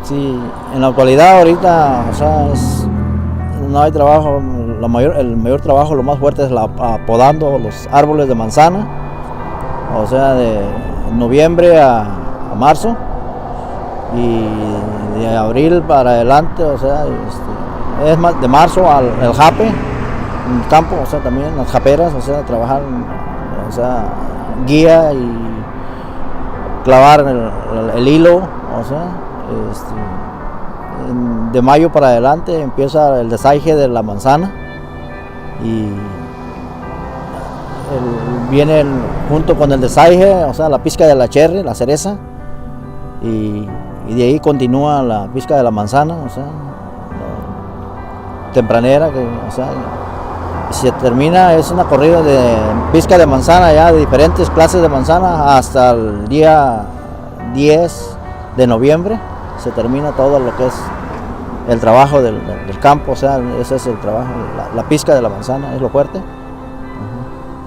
Sí, en la actualidad ahorita, o sea, no hay trabajo, el mayor trabajo, lo más fuerte es podando los árboles de manzana, o sea, de noviembre a marzo y de abril para adelante, o sea, es más de marzo al jape, en el campo, o sea, también las japeras, o sea, trabajar, o sea, guía y clavar el hilo, o sea, de mayo para adelante empieza el desaige de la manzana y viene junto con el desaige, o sea, la pizca de la cherry, la cereza, y de ahí continúa la pizca de la manzana, o sea, tempranera, o sea, se termina, es una corrida de pizca de manzana ya de diferentes clases de manzana hasta el día 10 de noviembre, se termina todo lo que es el trabajo del campo, o sea, ese es el trabajo, la pizca de la manzana es lo fuerte,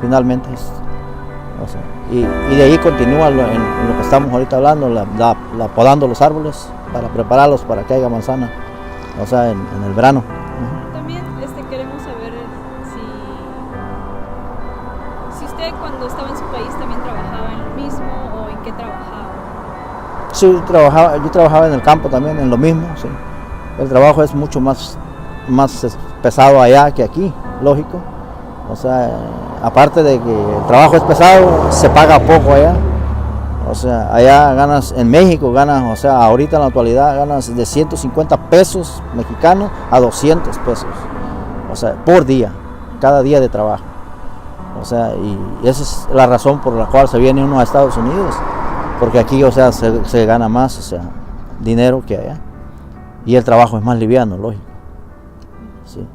finalmente o sea, y de ahí continúa en lo que estamos ahorita hablando, podando los árboles para prepararlos para que haya manzana, o sea, en el verano. También queremos saber si usted cuando estaba en su país también trabajaba en lo mismo o en qué trabajaba. Sí, yo trabajaba en el campo también, en lo mismo, sí. El trabajo es mucho más pesado allá que aquí, lógico. O sea, aparte de que el trabajo es pesado, se paga poco allá. O sea, allá ganas, en México ganas, o sea, ahorita en la actualidad ganas de 150 pesos mexicanos a 200 pesos. O sea, por día, cada día de trabajo. O sea, y esa es la razón por la cual se viene uno a Estados Unidos. Porque aquí, o sea, se gana más, o sea, dinero que allá. Y el trabajo es más liviano, lógico. Sí.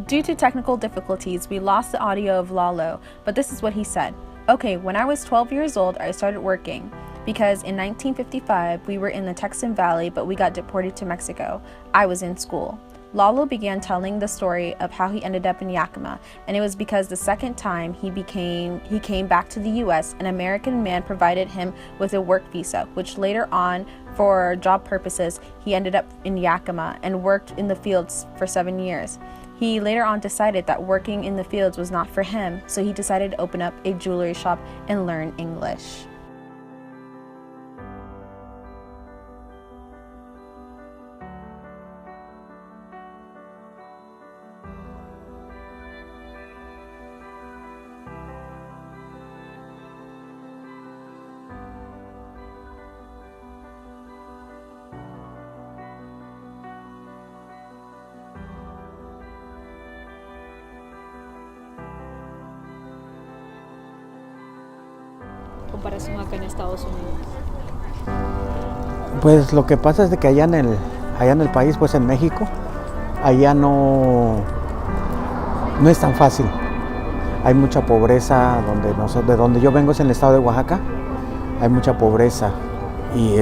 Due to technical difficulties, we lost the audio of Lalo, but this is what he said. Okay, when I was 12 years old, I started working because in 1955, we were in the Texan Valley, but we got deported to Mexico. I was in school. Lalo began telling the story of how he ended up in Yakima, and it was because the second time he came back to the US, an American man provided him with a work visa, which later on, for job purposes, he ended up in Yakima and worked in the fields for 7 years. He later on decided that working in the fields was not for him, so he decided to open up a jewelry shop and learn English. Comparación acá en Estados Unidos. Pues lo que pasa es de que allá en el país, pues en México, allá no es tan fácil. Hay mucha pobreza, de donde yo vengo es en el estado de Oaxaca, hay mucha pobreza y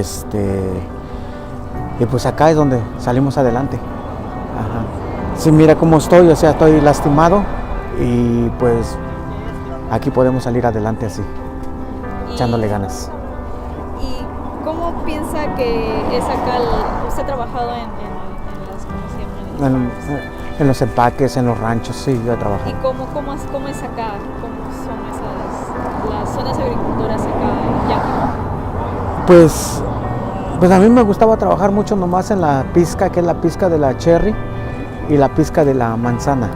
pues acá es donde salimos adelante. Ajá. Sí, mira cómo estoy, o sea, estoy lastimado y pues aquí podemos salir adelante así, echándole ganas. ¿Y cómo piensa que es acá? ¿Usted ha trabajado en las, ¿cómo se llama? En los empaques, en los ranchos, sí, yo he trabajado. ¿Y cómo es acá? ¿Cómo son las zonas agricultoras acá en Yakima? Pues a mí me gustaba trabajar mucho nomás en la pizca, que es la pizca de la cherry y la pizca de la manzana.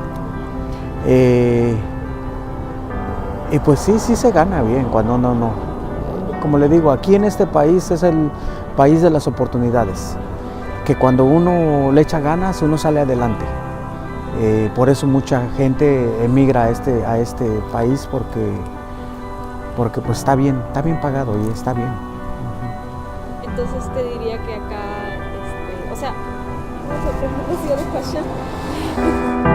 Y pues sí se gana bien cuando no. Como le digo, aquí en este país es el país de las oportunidades, que cuando uno le echa ganas, uno sale adelante. Por eso mucha gente emigra a este país porque pues está bien pagado y está bien. Entonces usted diría que acá, o sea, ¿cómo se llama?